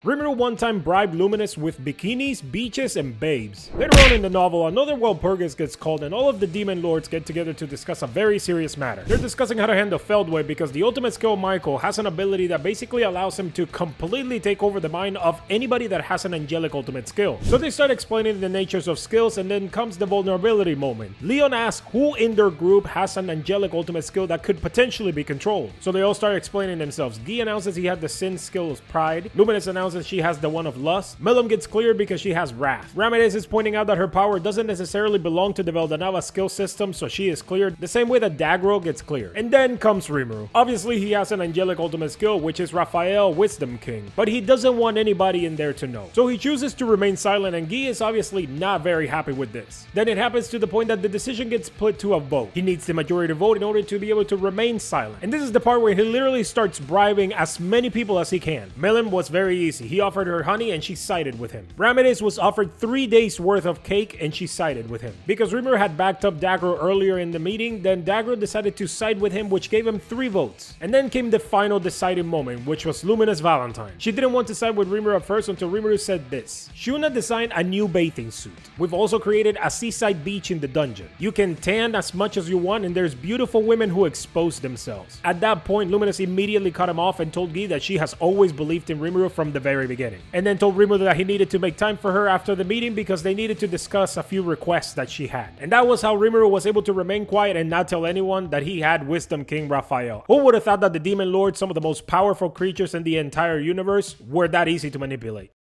Rimuru one time bribed Luminous with bikinis, beaches, and babes. Later on in the novel, another Walpurgis gets called and all of the demon lords get together to discuss a very serious matter. They're discussing how to handle Feldway because the ultimate skill Michael has an ability that basically allows him to completely take over the mind of anybody that has an angelic ultimate skill. So they start explaining the natures of skills, and then comes the vulnerability moment. Leon asks who in their group has an angelic ultimate skill that could potentially be controlled. So they all start explaining themselves. Guy announces he had the sin skill of pride. Luminous announces she has the one of lust. Millum gets cleared because she has wrath. Ramirez is pointing out that her power doesn't necessarily belong to the Veldanava skill system, so she is cleared, the same way that Dagro gets cleared. And then comes Rimuru. Obviously he has an angelic ultimate skill, which is Raphael, Wisdom King, but he doesn't want anybody in there to know. So he chooses to remain silent, and Guy is obviously not very happy with this. Then it happens to the point that the decision gets put to a vote. He needs the majority to vote in order to be able to remain silent. And this is the part where he literally starts bribing as many people as he can. Millum was very easy. He offered her honey and she sided with him. Ramirez was offered 3 days worth of cake and she sided with him. Because Rimuru had backed up Dagro earlier in the meeting, then Dagro decided to side with him, which gave him 3 votes. And then came the final deciding moment, which was Luminous Valentine. She didn't want to side with Rimuru at first until Rimuru said this: Shuna designed a new bathing suit. We've also created a seaside beach in the dungeon. You can tan as much as you want and there's beautiful women who expose themselves. At that point, Luminous immediately cut him off and told Guy that she has always believed in Rimuru from the very beginning. And then told Rimuru that he needed to make time for her after the meeting because they needed to discuss a few requests that she had. And that was how Rimuru was able to remain quiet and not tell anyone that he had Wisdom King Raphael. Who would have thought that the Demon Lords, some of the most powerful creatures in the entire universe, were that easy to manipulate?